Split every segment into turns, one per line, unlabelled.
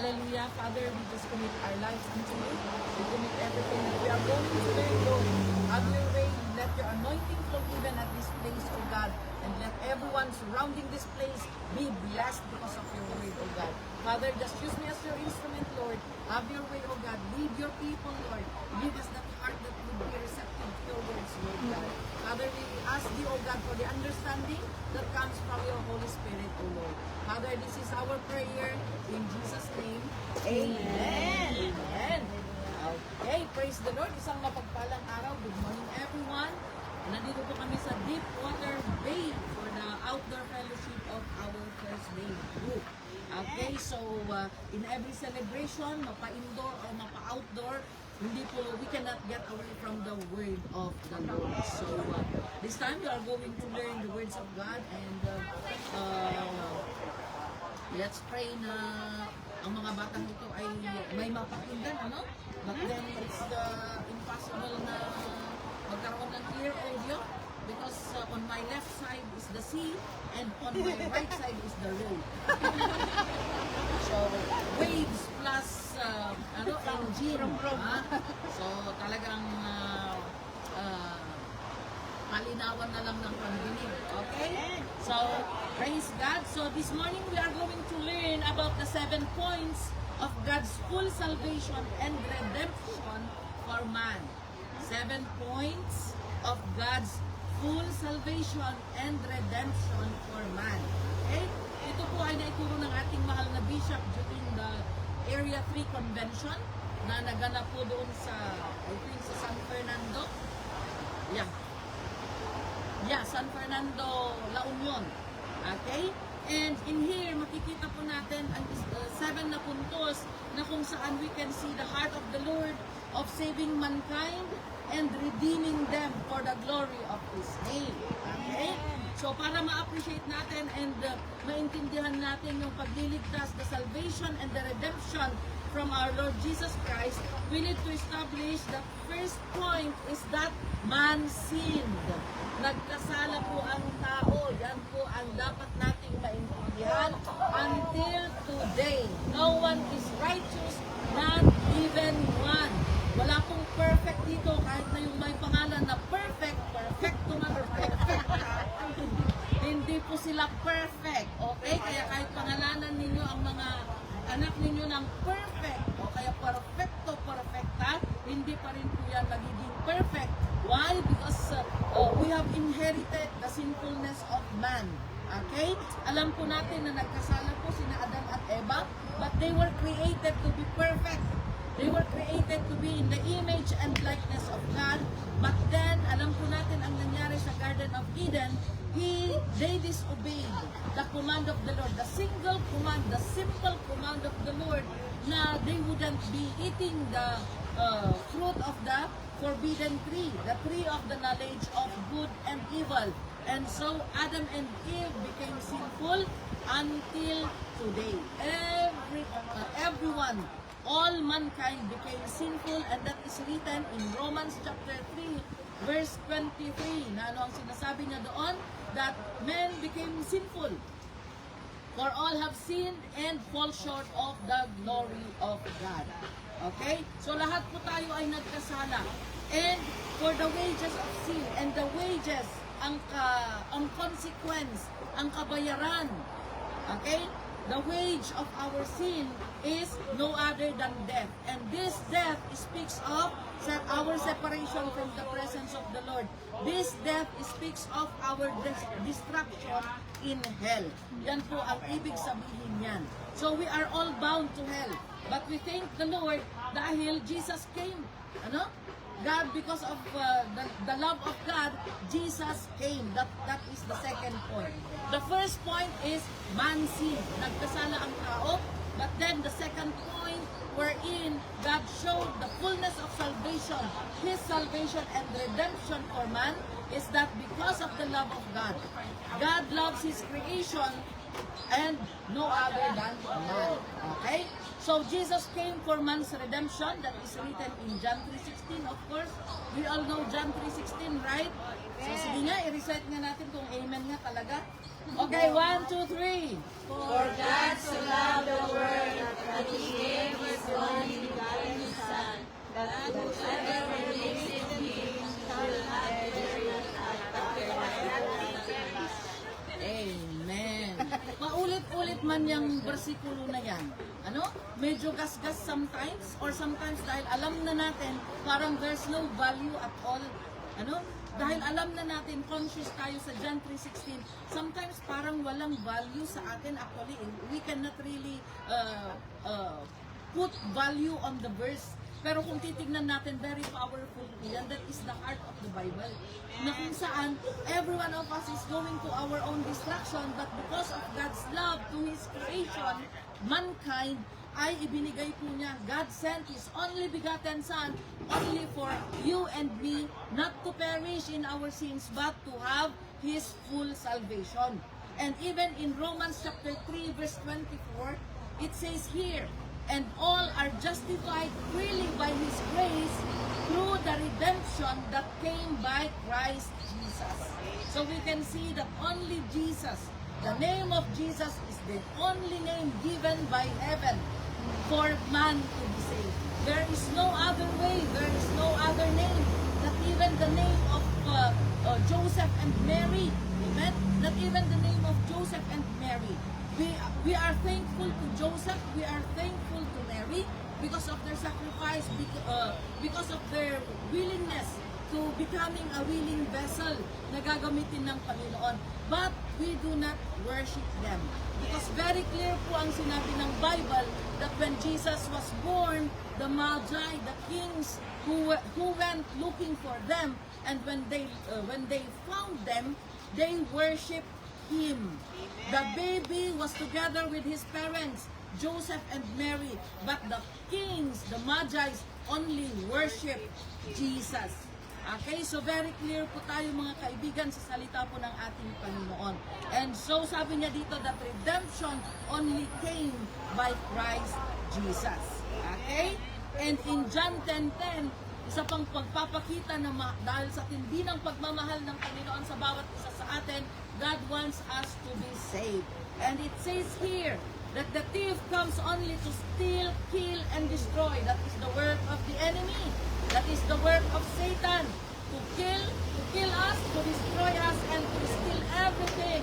Hallelujah. Father, we just commit our lives unto you. We commit everything that we are going to learn, Lord. Have your way. Let your anointing flow even at this place, O God. And let everyone surrounding this place be blessed because of your word, O God. Father, just use me as your instrument, Lord. Have your way, O God. Lead your people, Lord. Give us that heart that would be receptive to your words, Lord God. Father, we ask thee, O God, for the understanding that comes from your Holy Spirit, O Lord. Father, this is our prayer in Jesus' name. Amen. Amen. Okay, praise the Lord. Isang mapagpalang araw. Good morning, everyone. Nandito po kami sa Deepwater Bay for the outdoor fellowship of our First Day group. Okay, so in every celebration, mapa-indoor or mapa-outdoor, hindi po, we cannot get away from the word of the Lord. So this time we are going to learn the words of God, and let's pray na ang mga batang ito ay may mapakinggan, ano? But then it's impossible na magkaroon ng clear audio because on my left side is the sea and on my right side is the road. So waves plus engine. So talagang malinawan na lang ng pandinig. Okay? So praise God. So this morning we are going to learn about the 7 points of God's full salvation and redemption for man. 7 points of God's full salvation and redemption for man. Okay? Ito po ay naituro ng ating mahal na bishop during the Area 3 Convention na naganap po doon sa, I think, sa San Fernando. San Fernando, La Union. Okay? And in here, makikita po natin ang 7 na puntos na kung saan we can see the heart of the Lord of saving mankind and redeeming them for the glory of His name. Okay? So para ma-appreciate natin and maintindihan natin yung pagliligtas, the salvation and the redemption from our Lord Jesus Christ, we need to establish the first point is that man sinned. Nagkasala po ang tao. Yan po ang dapat nating maintindihan until today. No one is righteous, not even one. Wala pong perfect dito, kahit na yung may pangalan na perfect, perfecto na perfect. Hindi po sila perfect, okay? Kaya kahit pangalanan ninyo ang mga anak ninyo ng perfect, o kaya perfecto, perfecta, hindi pa rin po yan magiging perfect. Why? Because we have inherited the sinfulness of man. Okay? Alam po natin na nagkasala po sina Adam at Eva, but they were created to be perfect. They were created to be in the image and likeness of God. But then, alam po natin ang nangyari sa Garden of Eden, they disobeyed the command of the Lord, the single command, the simple command of the Lord, na they wouldn't be eating the fruit of the forbidden tree, the tree of the knowledge of good and evil. And so Adam and Eve became sinful until today. Everyone, all mankind became sinful, and that is written in Romans chapter 3 verse 23. Na ano ang sinasabi niya doon? That men became sinful. For all have sinned and fall short of the glory of God. Okay? So lahat po tayo ay nagkasala. And for the wages of sin, and the wages, ang consequence, ang kabayaran, okay? The wage of our sin is no other than death. And this death speaks of our separation from the presence of the Lord. This death speaks of our destruction in hell. Yan po ang ibig sabihin yan. So we are all bound to hell. But we thank the Lord dahil Jesus came. Ano? God, because of the love of God, Jesus came. That is the second point. The first point is man sin. Nagkasala ang tao. But then the second point wherein God showed the fullness of salvation, His salvation and redemption for man, is that because of the love of God. God loves His creation and no other than man. Okay? So Jesus came for man's redemption. That is written in John 3:16, of course. We all know John 3:16, right? So sige nga, i-recite nga natin kung amen nga talaga. Okay, 1, 2, 3.
For God so loved the world that He gave His only begotten Son, that whosoever believes in Him shall not perish but have everlasting life.
Amen. Paulit-ulit man yung bersikulo na yan. Ano? Medyo gasgas sometimes or sometimes dahil alam na natin parang there's no value at all. Ano? Dahil alam na natin, conscious tayo sa John 3:16, sometimes parang walang value sa atin. Actually, we cannot really put value on the verse. Pero kung titignan natin, very powerful yan. That is the heart of the Bible. Na kung saan, every one of us is going to our own destruction, but because of God's love to His creation, mankind, ay ibinigay po niya. God sent His only begotten Son only for you and me, not to perish in our sins, but to have His full salvation. And even in Romans chapter 3 verse 24, it says here, and all are justified freely by His grace through the redemption that came by Christ Jesus. So we can see that only Jesus, the name of Jesus is the only name given by heaven for man to be saved. There is no other way, there is no other name, not even the name of Joseph and Mary. Amen? Not even the name of Joseph and Mary. We are thankful to Joseph, we are thankful to Mary because of their sacrifice, because of their willingness to becoming a willing vessel na gagamitin ng Panginoon. But we do not worship them. Because very clear po ang sinabi ng Bible that when Jesus was born, the Magi, the kings who went looking for them, and when they found them, they worshiped Him. The baby was together with his parents, Joseph and Mary, but the kings, the Magi, only worship Jesus. Okay, so very clear po tayo mga kaibigan sa salita po ng ating Panginoon. And so sabi niya dito that redemption only came by Christ Jesus. Okay? And in John 10:10, isa pang pagpapakita na dahil sa tindi ng pagmamahal ng Panginoon sa bawat isa sa atin, God wants us to be saved. And it says here that the thief comes only to steal, kill, and destroy. That is the work of the enemy. That is the work of Satan. To kill us, to destroy us, and to steal everything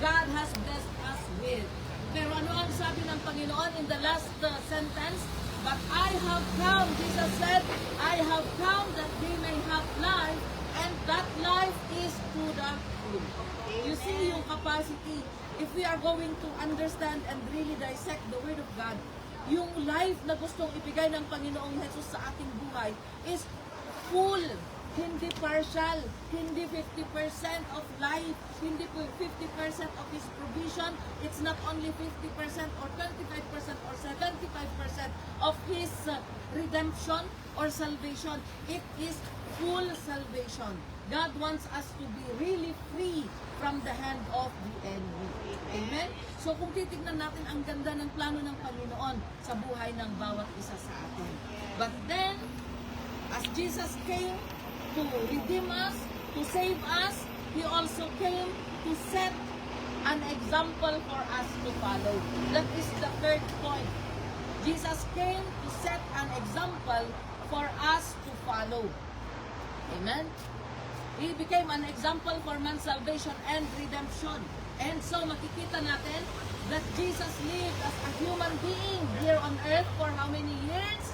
God has blessed us with. Pero ano ang sabi ng Panginoon in the last sentence? But I have come, Jesus said, I have come that they may have life, and that life is to the full. You see yung capacity. If we are going to understand and really dissect the Word of God, yung life na gustong ibigay ng Panginoong Jesus sa ating buhay is full, hindi partial, hindi 50% of life, hindi 50% of His provision. It's not only 50% or 25% or 75% of His redemption or salvation. It is full salvation. God wants us to be really free from the hand of the enemy. Amen? So kung titignan natin, ang ganda ng plano ng Panginoon sa buhay ng bawat isa sa atin. But then, as Jesus came to redeem us, to save us, He also came to set an example for us to follow. That is the third point. Jesus came to set an example for us to follow. Amen? He became an example for man's salvation and redemption. And so makikita natin that Jesus lived as a human being here on earth for how many years?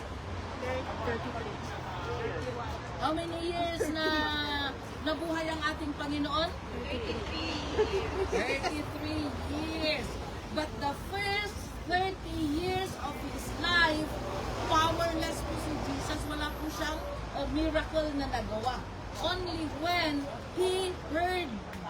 31.
How many years na nabuhay ang ating Panginoon? 33 years. But the first 30 years of His life, powerless po si Jesus. Wala po siyang miracle na nagawa. Only when He heard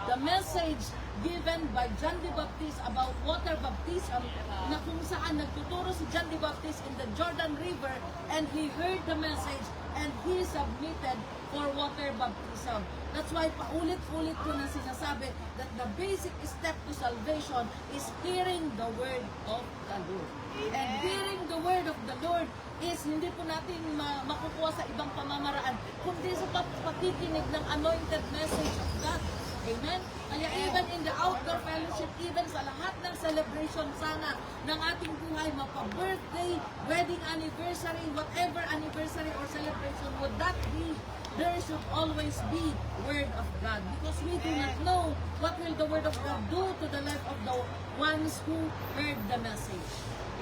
the message given by John the Baptist about water baptism, na kung saan nagtuturo si John the Baptist in the Jordan River, and he heard the message and he submitted for water baptism. That's why paulit-ulit ko na sinasabi that the basic step to salvation is hearing the word of the Lord. And hearing the word of the Lord is hindi po natin makukuha sa ibang pamamaraan, kundi sa pakikinig ng anointed message of God. Amen? Kaya even in the outdoor fellowship, even sa lahat ng celebration sana ng ating buhay, mapa-birthday, wedding anniversary, whatever anniversary or celebration would that be, there should always be Word of God. Because we do not know what will the Word of God do to the life of the ones who heard the message.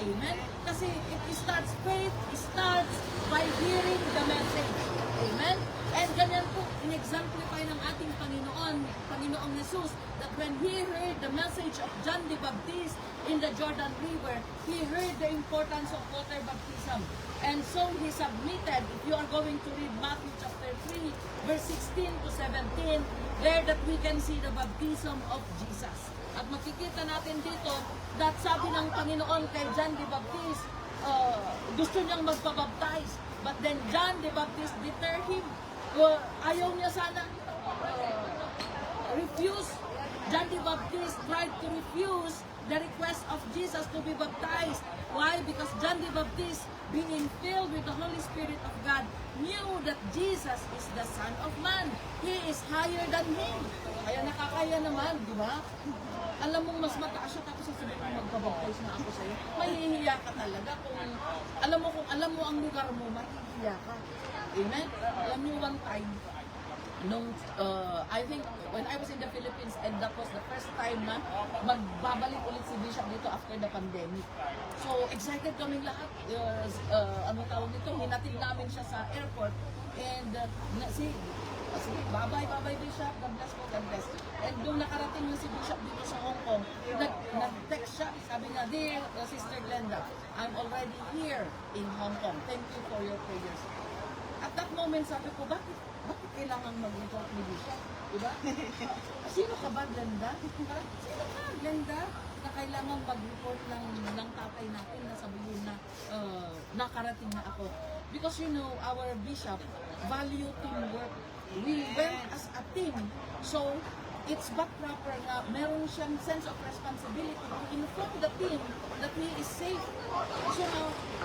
Amen? Kasi faith starts by hearing the message. Amen? And ganyan po, in-exemplify ng ating Panginoong Jesus, that when He heard the message of John the Baptist in the Jordan River, He heard the importance of water baptism. And so He submitted, if you are going to read Matthew chapter 3, verse 16 to 17, there that we can see the baptism of Jesus. At makikita natin dito, that sabi ng Panginoon kay John the Baptist, gusto niyang magpabaptize. But then John the Baptist deterred him. Ayaw niya sana refuse. John the Baptist tried to refuse the request of Jesus to be baptized. Why? Because John the Baptist, being filled with the Holy Spirit of God, knew that Jesus is the Son of Man. He is higher than him. Kaya nakakaya naman, di ba? Alam mong mas mataas siya, tapos sasabihin mo magpabaptize na ako sa'yo. Mahihiya ka talaga kung alam mo ang lugar mo, mahihiya ka. Amen? Alam niyo one time, I think when I was in the Philippines, and that was the first time na magbabalik ulit si Bishop dito after the pandemic. So excited kaming lahat. Ano tawag nito? Hinatid namin siya sa airport. And sige, bye-bye Bishop, God bless po, God bless. And doon nakarating yung si Bishop dito sa Hong Kong, nag-text siya, sabi niya, Dear Sister Glenda, I'm already here in Hong Kong. Thank you for your prayers. At that moment, sabi ko, bakit kailangan mag-report ni Bishop? Diba? Sino ka ba, Glenda? Sino ka, Glenda? Na kailangan mag-report ng tatay natin na sabihin na nakarating na ako. Because you know, our Bishop value teamwork. We went as a team. So, it's but proper na meron siyang sense of responsibility to inform the team that he is safe. So,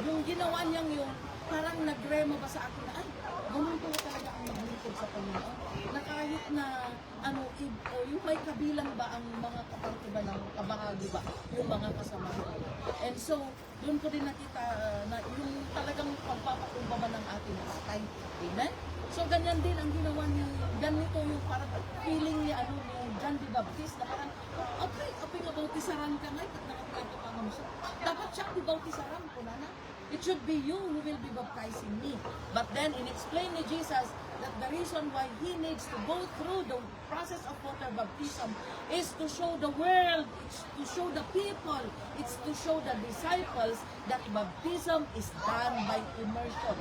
yung ginawa niyang yung parang nagrema ba sa akin na, ay, ganun pala talaga ang maglingkod sa Panginoon. Na kahit na, yung may kabilang ba ang mga kaparte ba ng kabahagi ba, yung mga kasama ko. And so, doon ko din nakita na yung talagang pagpapakumbaba ng ating tatay. Amen? So, ganyan din ang ginawa niya. Ganito yung parang feeling ni John the Baptist na parang, okay nga bautisaran ka ngayon at nakakita pa nga mo siya. Dapat siya di bautisaran ko na. It should be you who will be baptizing me. But then, in-explain ni Jesus that the reason why He needs to go through the process of water baptism is to show the world, it's to show the people, it's to show the disciples that baptism is done by immersion.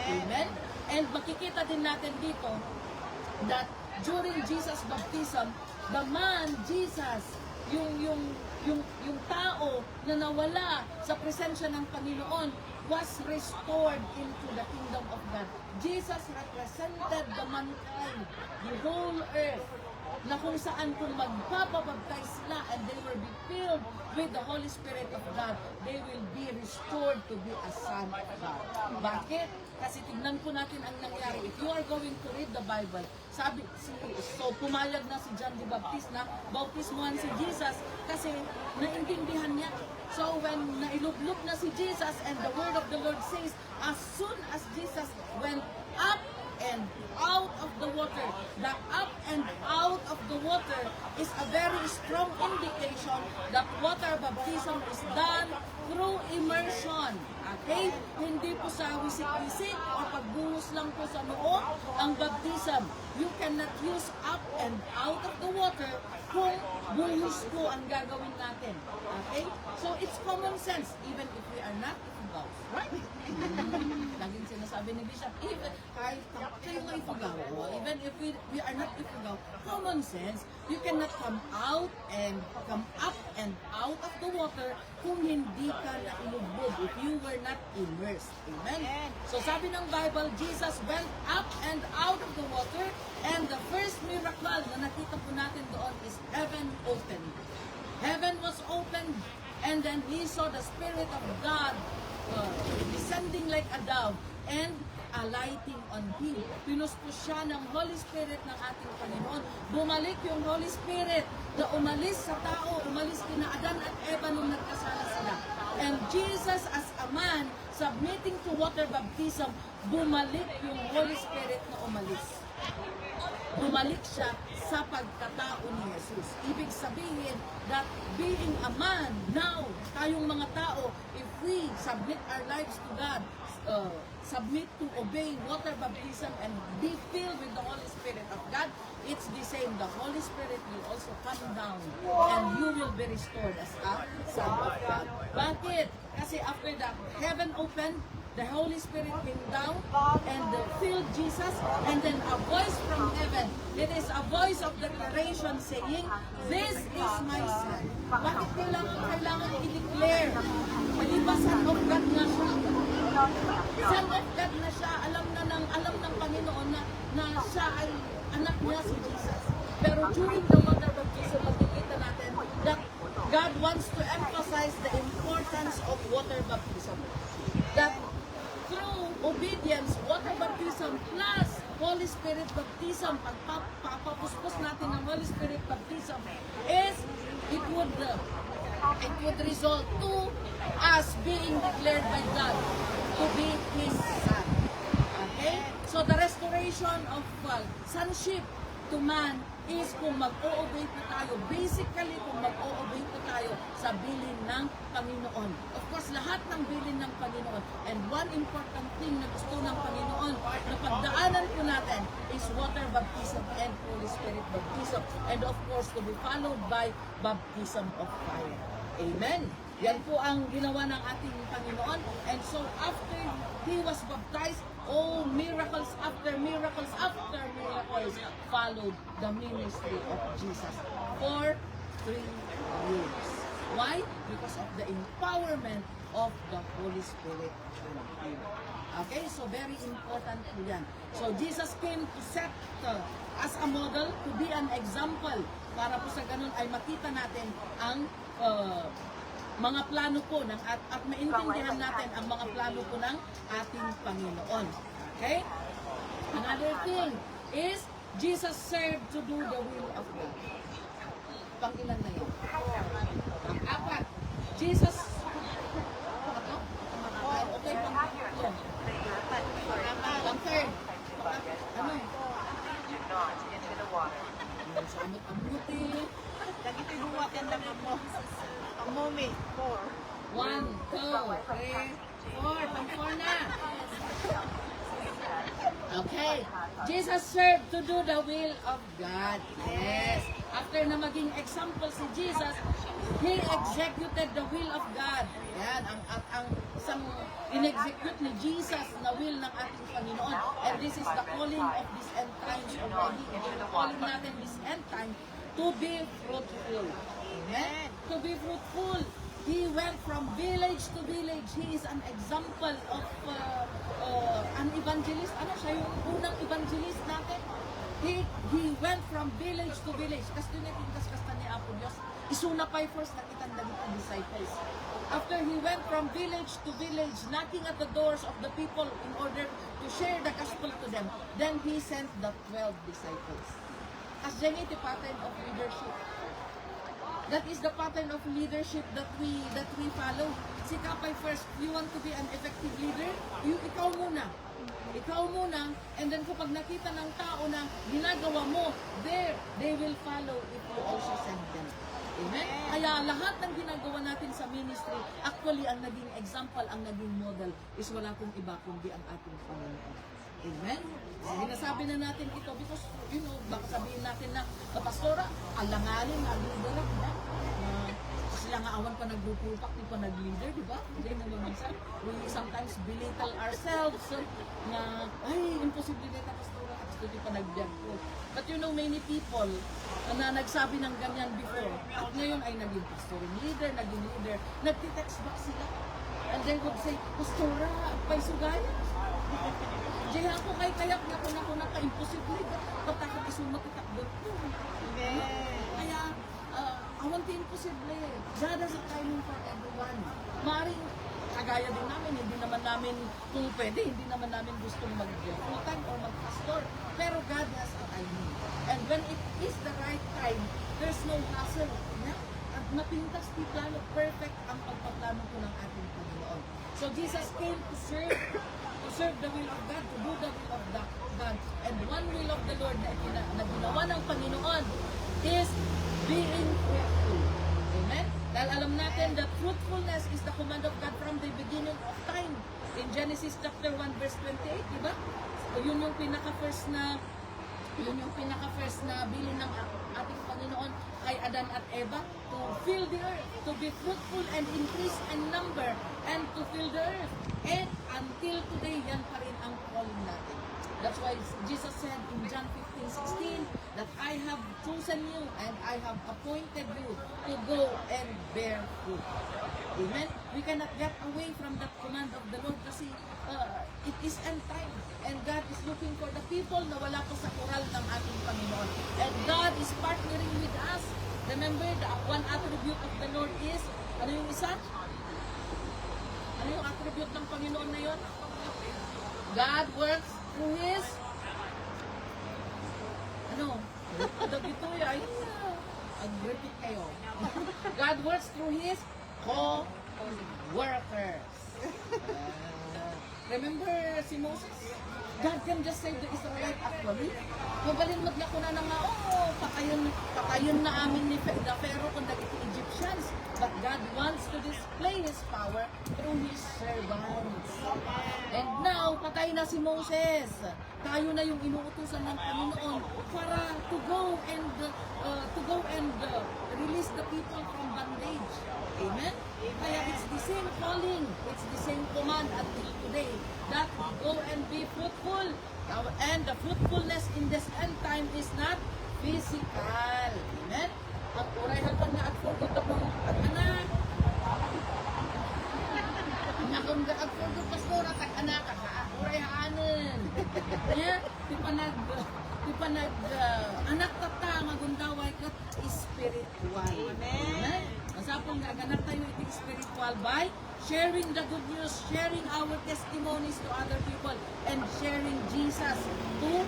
Amen? And makikita din natin dito that during Jesus' baptism, the man, Jesus, yung tao na nawala sa presensya ng Panginoon was restored into the kingdom of God. Jesus represented the mankind, the whole earth, na kung saan kung magpapabaptize sila and they will be filled with the Holy Spirit of God, they will be restored to be a son of God. Bakit? Kasi tignan po natin ang nangyari. If you are going to read the Bible, so pumayag na si John the Baptist na bautismuhan si Jesus kasi naintindihan niya. So when nailublog na si Jesus and the word of the Lord says, as soon as Jesus went up and out of the water, the up and out of the water is a very strong indication that water baptism is done through immersion. Okay? Hindi po sa wisik-wisik o pagbuhos lang po sa noo ang baptism. You cannot use up and out of the water kung buhos po ang gagawin natin. Okay? So it's common sense even if we are not Ifugao. Right? Laging sinasabi ni Bishop, kahit kayo nga Ifugao, even if we are not Ifugao, common sense, you cannot come out and come up and out of the water kung hindi ka nailubog, if you were not immersed. Amen? So sabi ng Bible, Jesus went up and out of the water, and the first miracle na nakita po natin doon is heaven opened. Heaven was opened, and then he saw the Spirit of God descending like a dove, and alighting on Him. Pinuspos siya ng Holy Spirit ng ating Panginoon. Bumalik yung Holy Spirit na umalis sa tao, umalis kina Adan at Eva nung nagkasala sila. And Jesus as a man, submitting to water baptism, bumalik yung Holy Spirit na umalis. Bumalik siya sa pagkatao ni Jesus. Ibig sabihin that being a man, now, tayong mga tao, if we submit our lives to God, submit to obey water baptism and be filled with the Holy Spirit of God, it's the same. The Holy Spirit will also come down and you will be restored as a son of God. Bakit? Kasi after that, heaven opened, the Holy Spirit came down and filled Jesus, and then a voice from heaven. It is a voice of declaration saying, "This is my son." Bakit kailangan i-declare? Di ba son of God na siya? Son of God na siya. Alam ng Panginoon na siya ay anak niya si Jesus. Pero during the water baptism, makikita natin that God wants to emphasize the importance of water baptism. That through obedience, water baptism plus Holy Spirit baptism, pagpapapuspos natin ng Holy Spirit baptism, is it would result to us being declared by God to be His Son. Okay? So the restoration of sonship to man is kung mag-o-obey po tayo. Basically, kung mag-o-obey po tayo sa bilin ng Panginoon. Of course, lahat ng bilin ng Panginoon. And one important thing na gusto ng Panginoon na pagdaanan po natin is water baptism and Holy Spirit baptism. And of course, to be followed by baptism of fire. Amen. Yan po ang ginawa ng ating Panginoon. And so, after He was baptized, all miracles after miracles after miracles followed the ministry of Jesus for 3 years. Why? Because of the empowerment of the Holy Spirit. Okay, so very important po yan. So Jesus came to set as a model, to be an example, para po sa ganun ay makita natin ang mga plano po ng at maintindihan natin ang mga plano po ng ating Panginoon. Okay? Another thing is Jesus served to do the will of God. Pang-ilan na yun? Pang-apat. Jesus okay, pang-tatlo. Pang-third. Ano? Samot ang buti.
Dagiti buwat yan lang mo. Ang moment. 4.
1, 2, 3, 4. Pang-4 na. Okay. Jesus served to do the will of God. Yes. After na maging example si Jesus, He executed the will of God. Yan. Ang isang in-execute ni Jesus na will ng ating Panginoon. And this is the calling of this end times already. Calling natin this end time to be fruitful. Amen. To be fruitful. He went from village to village. He is an example of an evangelist. Ano siya yung unang evangelist natin? He went from village to village. Kasi tinitingkas ni Apo Diyos. Isuna pa first nakita ng disciples. After he went from village to village, knocking at the doors of the people in order to share the gospel to them, then he sent the 12 disciples. As the pattern of leadership. That is the pattern of leadership that we follow. Si Kapay first, you want to be an effective leader? Ikaw muna. Ikaw muna, and then kapag nakita ng tao na ginagawa mo, they will follow if you also send them. Amen? Kaya lahat ng ginagawa natin sa ministry, actually ang naging example, ang naging model, is wala kong iba kundi ang ating Panginoon. Amen? Sinasabi na natin ito because, baka sabihin natin na, pastora, alanganin, nag-leader, diba? Sila nga awan pa nagpupupak, di pa nag-leader, diba? Hindi naman minsan. We sometimes belittle ourselves na, ay, imposible na pastora, kasi di pa nag-leader po. But many people na nagsabi ng ganyan before, at ngayon ay naging pastoring leader, naging leader, nagtitext back sila. And they would say, pastora, pa'y sugaya. Diyan ako kay kayak na ko naka-imposible. Patakot isumat itakbot ko. Kaya, awan ti imposible. God has a timing for everyone. Maring kagaya din namin, hindi naman namin, kung pwede, hindi naman namin gustong mag-full-time or mag-pastor. Pero God has a timing. And when it is the right time, there's no hassle. Yeah? At napintas ni plano, perfect ang pagpaplano ko ng ating Panginoon. So Jesus came to serve the will of God, to do the will of God. And one will of the Lord na ginawa ng Panginoon is being fruitful. Amen? Dahil alam natin that fruitfulness is the command of God from the beginning of time. In Genesis chapter 1 verse 28, di ba? So, yun yung pinaka-first na bilin ng ating Panginoon kay Adan at Eva, to fill the earth, to be fruitful and increase in number, and to fill the earth. And until today, yan pa rin ang calling natin. That's why Jesus said in John 15:16 that I have chosen you and I have appointed you to go and bear fruit. Amen? We cannot get away from that command of the Lord kasi it is end time. And God is looking for the people na wala pa sa koral ng ating Panginoon. And God is partnering with us. Remember, the one attribute of the Lord is, ano yung isa? Ano yung attribute ng Panginoon na yun? God works through His, dito ay,ag-repeat kayo. God works through His co-workers. Remember si Moses? God can just save the Israelites actually. Mabalin magna na nga, patayon na amin ni Pharaoh kung dagiti Egyptians. But God wants to display His power through His servants. And now, patay na si Moses. Tayo na yung inuutusan ng Panginoon para to go and release the people from bondage. Amen? Kaya it's the same calling, it's the same command until today that go and be fruitful. And the fruitfulness in this end time is not physical. Amen? At uray hanggang na at fruit ito mo at anak. Nakong at fruit pastora at anak uray haanan. Yeah? Di pa nag anak tata magundaway kat spiritual. Amen? Masapong naganak tayo iting spiritual by sharing the good news, sharing our testimonies to other people, and sharing Jesus to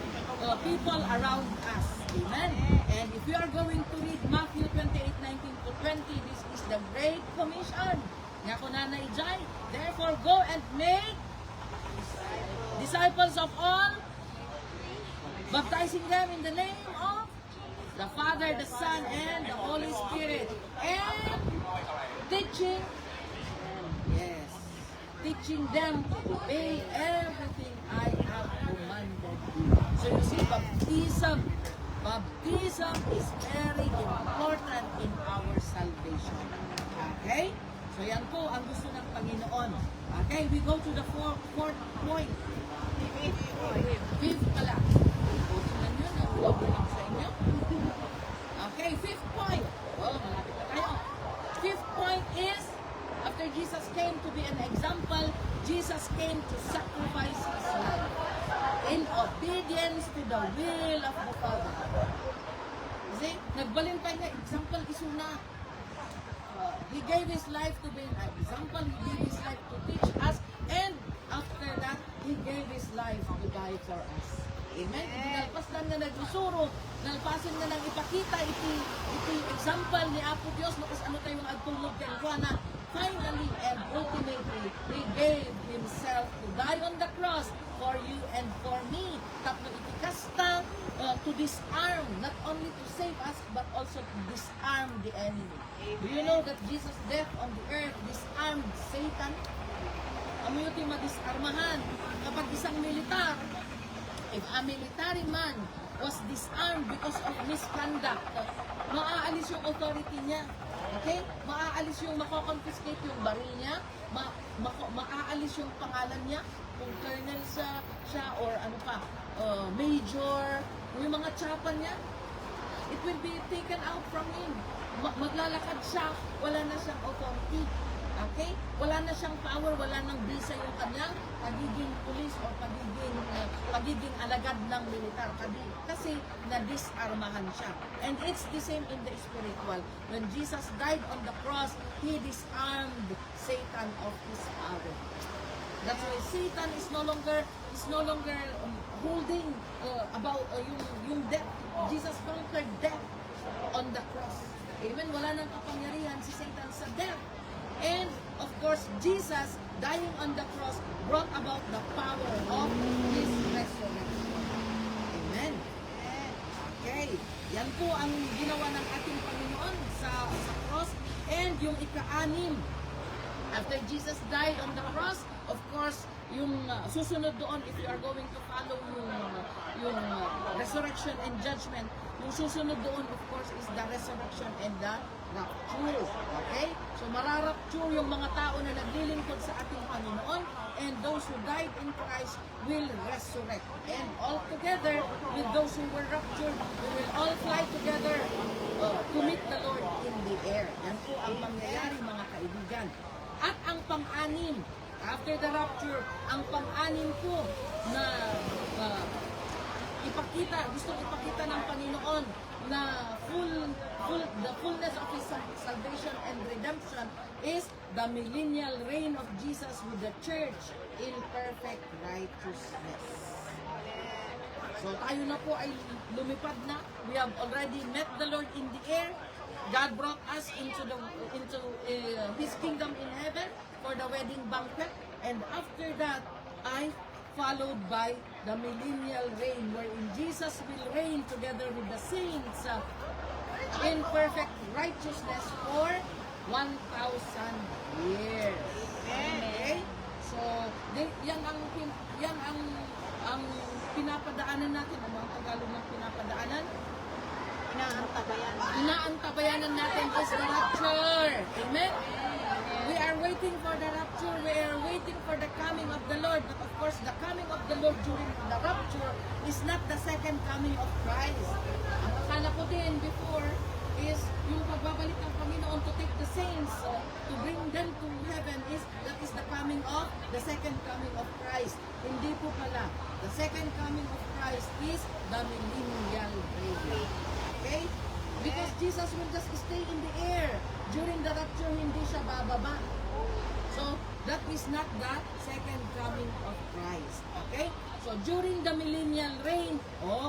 people around us. Amen? And if you are going to read Matthew 28:19-20, this is the Great Commission. Nga ko na naijay. Therefore, go and make disciples of all, baptizing them in the name of the Father, the Son, and the Holy Spirit. And teaching them to obey everything I have commanded you. So you see, baptism is very important in our salvation. Okay? So yan po ang gusto ng Panginoon. Okay, we go to the fourth point. Fifth pala. Tingnan nyo, nakuha lang sa inyo. Okay, fifth point. Oh, malapit na tayo. Fifth point is, after Jesus came to be an example, Jesus came to sacrifice His life in obedience to the will of the Father. See, nagbalin pa niya, example isuna. He gave His life to be an example, He gave His life to teach us, and after that, He gave His life to die for us. Amen? Nalpas lang na nagusuro, nalpasin na nang ipakita iti example ni Apo Dios, makas ano tayong agtulog kay Juana. Finally and ultimately, He gave Himself to die on the cross for you and for me. Tapno itikasta to disarm, not only to save us, but also to disarm the enemy. Amen. Do you know that Jesus' death on the earth disarmed Satan? Amo yung madisarmahan kapag isang militar, if a military man was disarmed because of misconduct, maaalis yung authority niya. Okay? Maaalis yung mako-confiscate yung baril niya, maaalis yung pangalan niya, kung colonel siya or ano pa, major, yung mga tsapa niya, it will be taken out from him. Maglalakad siya, wala na siyang authority. Okay? Wala na siyang power, wala nang bisa yung kanyang pagiging pulis o pagiging alagad ng militar. Kasi na-disarmahan siya. And it's the same in the spiritual. When Jesus died on the cross, He disarmed Satan of his power. That's why Satan is no longer holding about yung death. Jesus conquered death on the cross. Amen. Wala nang kapangyarihan si Satan sa death. And of course, Jesus dying on the cross brought about the power of His resurrection. Amen. Okay. Yan po ang ginawa ng ating Panginoon sa cross. And yung ika-anim, after Jesus died on the cross, of course, yung susunod doon, if you are going to follow yung resurrection and judgment, yung susunod doon, of course, is the resurrection and the rapture. Okay? So, mararapture yung mga tao na naglilingkod sa ating Panginoon, and those who died in Christ will resurrect. And all together, with those who were raptured, we will all fly together to meet the Lord in the air. Yan po ang mangyayari, mga kaibigan. At ang pang-anim, after the rapture, ang pang-anim po na gustong ipakita ng Panginoon na the fullness of His salvation and redemption is the millennial reign of Jesus with the church in perfect righteousness. So tayo na po ay lumipad na. We have already met the Lord in the air. God brought us into His kingdom in heaven for the wedding banquet, and after that, followed by the millennial reign, wherein Jesus will reign together with the saints in perfect righteousness for 1,000 years. Okay? So, yan ang pinapadaanan natin. Ano ang Tagalog ng pinapadaanan? Inaantabayanan natin is the rapture. Amen? We are waiting for the rapture. We are waiting for the coming of the Lord. But of course, the coming of the Lord during the rapture is not the second coming of Christ. Ang akala ko din before is yung pagbabalik ng Panginoon to take the saints, to bring them to heaven, that is the coming of the second coming of Christ. Hindi po pala. The second coming of Christ is the millennial reign. Okay? Because Jesus will just stay in the air. During the rapture, hindi siya bababa. So, that is not the second coming of Christ. Okay? So, during the millennial reign,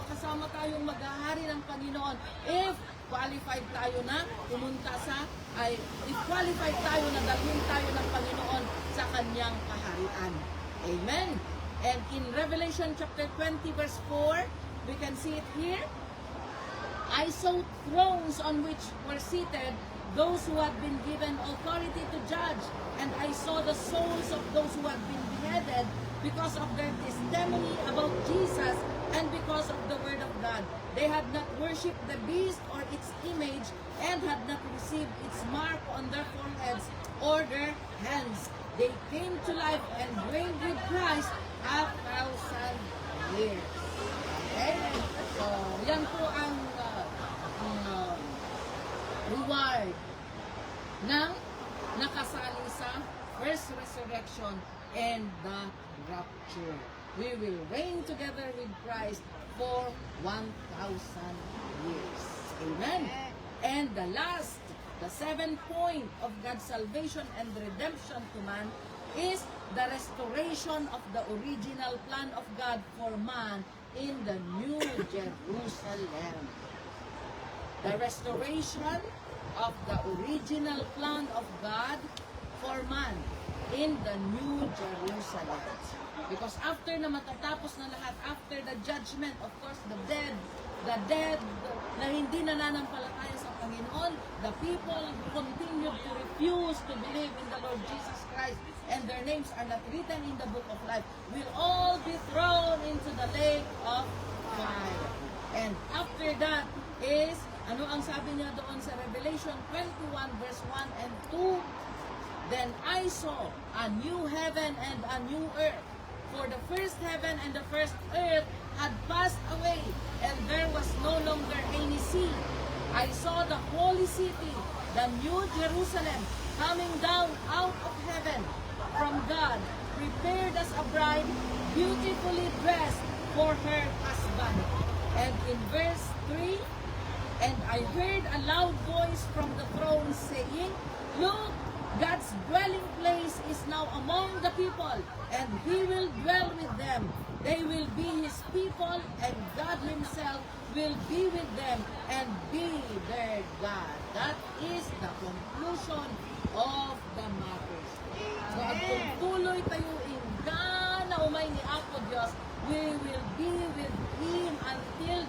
kasama tayong maghahari ng Panginoon. If qualified tayo na if qualified tayo na dalhin tayo ng Panginoon sa kanyang kaharian. Amen? And in Revelation chapter 20 verse 4, we can see it here. I saw thrones on which were seated those who had been given authority to judge, and I saw the souls of those who had been beheaded because of their testimony about Jesus and because of the word of God. They had not worshipped the beast or its image and had not received its mark on their foreheads or their hands. They came to life and reigned with Christ 1,000 years. Okay? So, yan po ang reward ng nakasali sa first resurrection and the rapture. We will reign together with Christ for 1,000 years. Amen. And the seventh point of God's salvation and redemption to man is the restoration of the original plan of God for man in the New Jerusalem. The restoration of the original plan of God for man in the New Jerusalem. Because after na matatapos na lahat, after the judgment, of course, the dead na hindi nananampalataya sa Panginoon, the people who continued to refuse to believe in the Lord Jesus Christ, and their names are not written in the book of life, will all be thrown into the lake of fire. And after that is, ano ang sabi niya doon sa Revelation 21 verse 1 and 2? Then I saw a new heaven and a new earth. For the first heaven and the first earth had passed away, and there was no longer any sea. I saw the holy city, the new Jerusalem, coming down out of heaven from God, prepared as a bride, beautifully dressed for her husband. And in verse 3, and I heard a loud voice from the throne saying, Look, God's dwelling place is now among the people, and He will dwell with them. They will be His people, and God Himself will be with them and be their God. That is the conclusion of the matter. So, ang tuloy tayo inggan na umay ni Apo Diyos, we will be with Him until